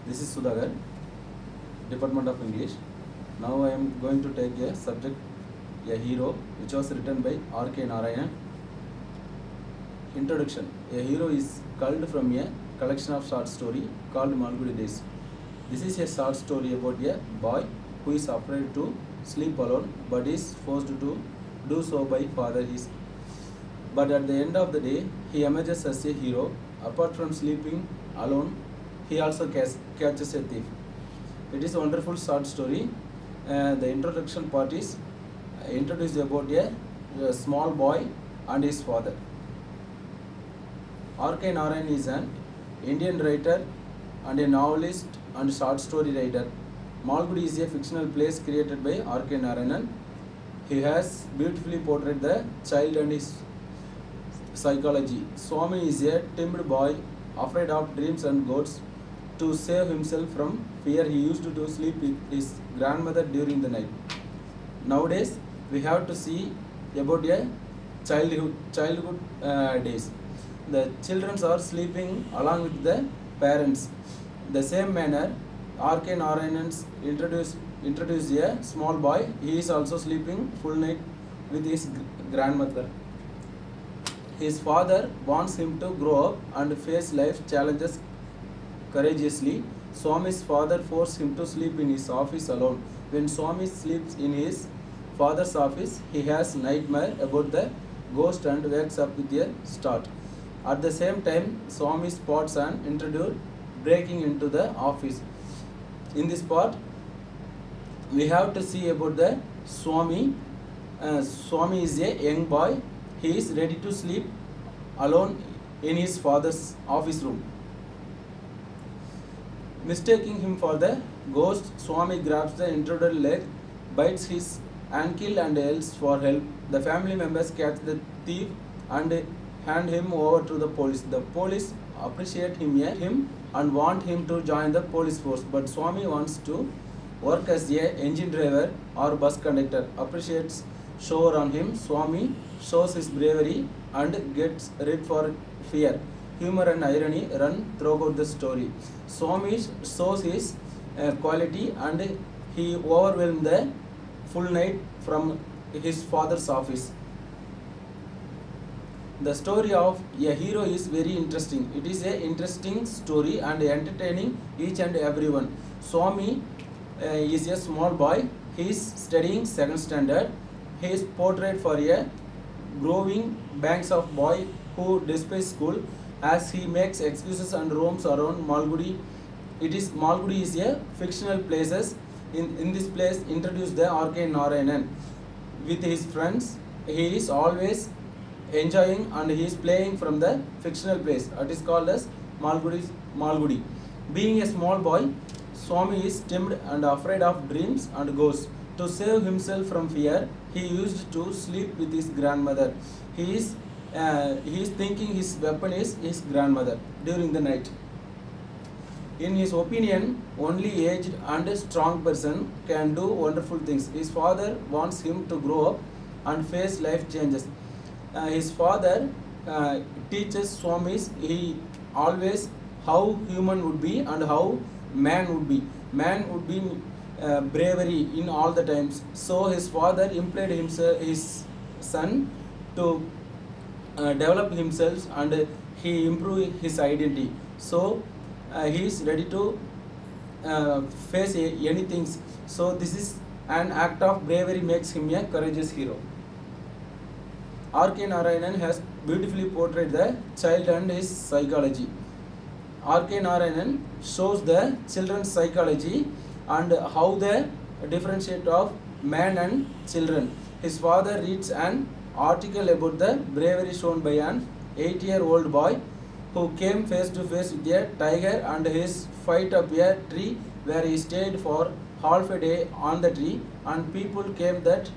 This is Sudhagar, Department of English. Now I am going to take a subject, a hero, which was written by R.K. Narayan. Introduction. A hero is culled from a collection of short story called Malgudi Days. This is a short story about a boy who is afraid to sleep alone but is forced to do so by father. But at the end of the day, he emerges as a hero. Apart from sleeping alone, he also catches a thief. It is a wonderful short story. The introduction part is introduced about a small boy and his father. R.K. Narayan is an Indian writer and a novelist and short story writer. Malgudi is a fictional place created by R.K. Narayan. He has beautifully portrayed the child and his psychology. Swami is a timid boy afraid of dreams and ghosts. To save himself from fear, he used to sleep with his grandmother during the night. Nowadays, we have to see about a childhood days. The children are sleeping along with the parents. The same manner, R.K. Narayan introduced a small boy. He is also sleeping full night with his grandmother. His father wants him to grow up and face life challenges courageously. Swami's father forced him to sleep in his office alone. When Swami sleeps in his father's office, he has nightmare about the ghost and wakes up with a start. At the same time, Swami spots an intruder breaking into the office. In this part, we have to see about the Swami. Swami is a young boy. He is ready to sleep alone in his father's office room. Mistaking him for the ghost, Swami grabs the intruder's leg, bites his ankle and yells for help. The family members catch the thief and hand him over to the police. The police appreciate him and want him to join the police force, but Swami wants to work as a engine driver or bus conductor. Appreciates shower on him. Swami shows his bravery and gets rid for fear. Humor and irony run throughout the story. Swami shows his quality and he overwhelmed the full night from his father's office. The story of a hero is very interesting. It is an interesting story and entertaining each and everyone. Swami is a small boy. He is studying 2nd standard. He is portrayed for a growing banks of boy who despise school as he makes excuses and roams around Malgudi. Malgudi is a fictional places. In this place introduced the R.K. Narayan with his friends. He is always enjoying and he is playing from the fictional place. It is called as Malgudi. Being a small boy, Swami is timid and afraid of dreams and ghosts. To save himself from fear, he used to sleep with his grandmother. He is thinking his weapon is his grandmother during the night. In his opinion, only aged and strong person can do wonderful things. His father wants him to grow up and face life changes. His father teaches Swamis he always how human would be and how man would be. Man would be bravery in all the times. So his father employed his son to develop himself and he improve his identity. So he is ready to face anything. So this is an act of bravery makes him a courageous hero. R.K. Narayan has beautifully portrayed the child and his psychology. R.K. Narayan shows the children's psychology and how they differentiate of man and children. His father reads an article about the bravery shown by an 8-year-old boy who came face to face with a tiger and his fight up a tree where he stayed for half a day on the tree and people came that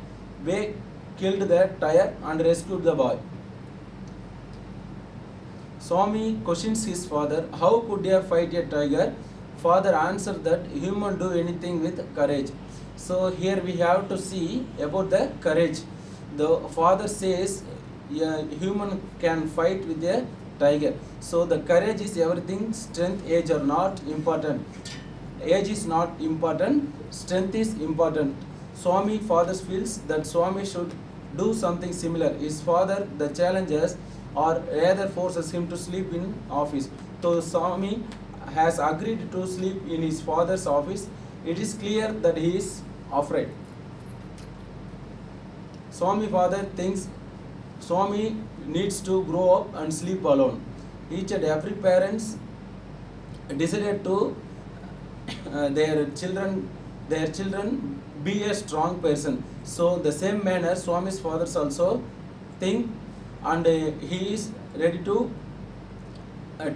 way, killed the tiger and rescued the boy. Swami questions his father, how could he fight a tiger? Father answered that human do anything with courage. So here we have to see about the courage. The father says a human can fight with a tiger. So the courage is everything, strength, age are not important. Age is not important, strength is important. Swami father feels that Swami should do something similar. His father the challenges or rather forces him to sleep in office. So Swami has agreed to sleep in his father's office. It is clear that he is afraid. Swami father thinks Swami needs to grow up and sleep alone. Each and every parents decided to their children be a strong person. So the same manner Swami's fathers also think, and he is ready to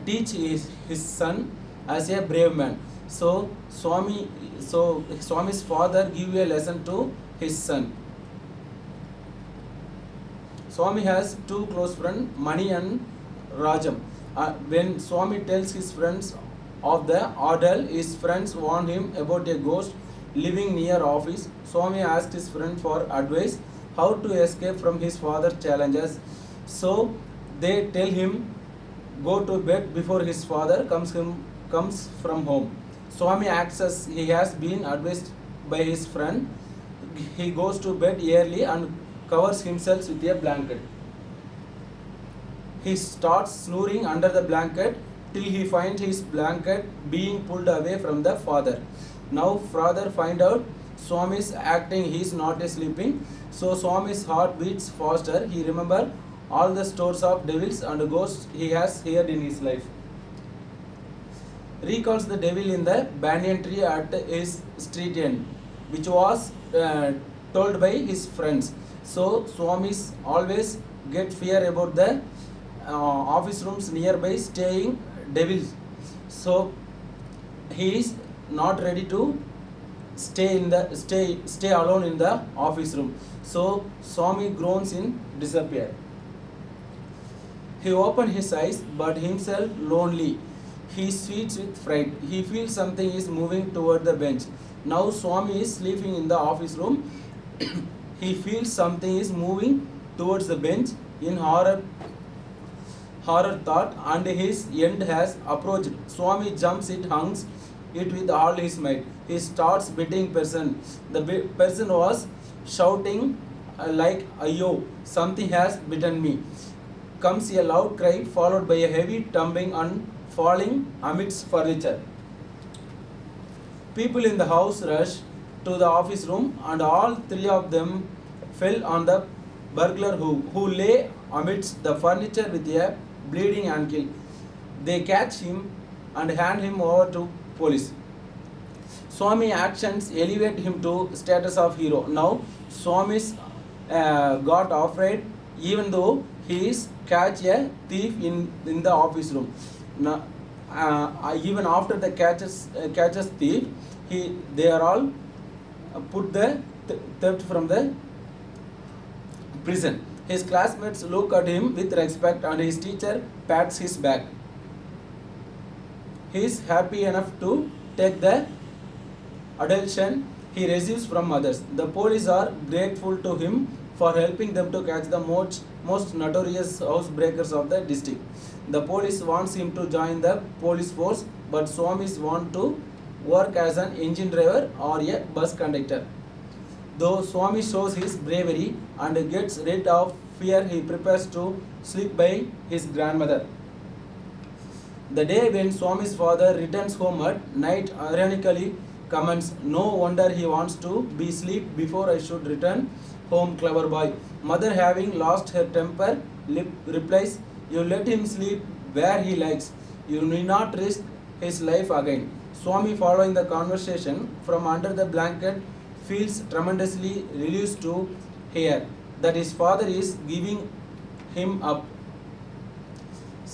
teach his son as a brave man. So Swami's father give a lesson to his son. Swami has two close friends, Mani and Rajam. When Swami tells his friends of the ordeal, his friends warn him about a ghost living near office. Swami asked his friend for advice how to escape from his father's challenges. So they tell him go to bed before his father comes from home. Swami acts as he has been advised by his friend. He goes to bed early and covers himself with a blanket. He starts snoring under the blanket till he finds his blanket being pulled away from the father. Now father find out Swami's acting, he is not sleeping. So Swami's heart beats faster. He remember all the stories of devils and ghosts he has heard in his life. Recalls the devil in the banyan tree at his street end, which was told by his friends. So Swamis always get fear about the office rooms nearby staying devils. So he is not ready to stay alone in the office room. So Swami groans in disappear. He opened his eyes, but himself lonely. He sweats with fright. He feels something is moving toward the bench. Now Swami is sleeping in the office room. He feels something is moving towards the bench in horror thought, and his end has approached. Swami jumps it, hungs it with all his might. He starts beating person. The person was shouting like, "Ayyo, something has bitten me." Comes a loud cry followed by a heavy tumbling and falling amidst furniture. People in the house rushed to the office room, and all three of them fell on the burglar who lay amidst the furniture with a bleeding ankle. They catch him and hand him over to police. Swami actions elevate him to status of hero. Now Swami's got afraid, even though he is catch a thief in the office room. Now, even after the catches thief, they are all put the theft from the prison. His classmates look at him with respect, and his teacher pats his back. He is happy enough to take the adulation he receives from others. The police are grateful to him for helping them to catch the most notorious housebreakers of the district. The police wants him to join the police force, but Swamis want to work as an engine driver or a bus conductor. Though Swami shows his bravery and gets rid of fear, he prepares to sleep by his grandmother. The day when Swami's father returns home at night ironically comments, "No wonder he wants to be asleep before I should return home, clever boy." Mother, having lost her temper, replies, "You let him sleep where he likes. You need not risk his life again." Swami, following the conversation from under the blanket, feels tremendously relieved to hear that his father is giving him up.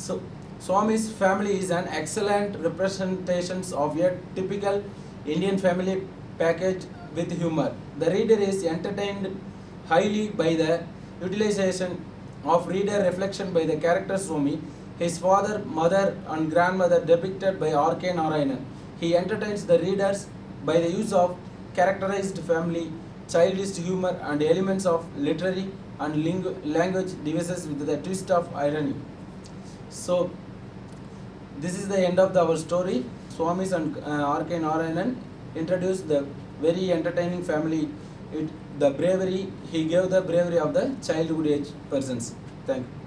So, Swami's family is an excellent representation of a typical Indian family package with humor. The reader is entertained highly by the utilization of reader reflection by the character Swami, his father, mother and grandmother depicted by R.K. Narayanan. He entertains the readers by the use of characterized family, childish humor and elements of literary and language devices with the twist of irony. So this is the end of our story. Swamis and R.K. Narayanan introduced the very entertaining family. The bravery, he gave the bravery of the childhood age persons. Thank you.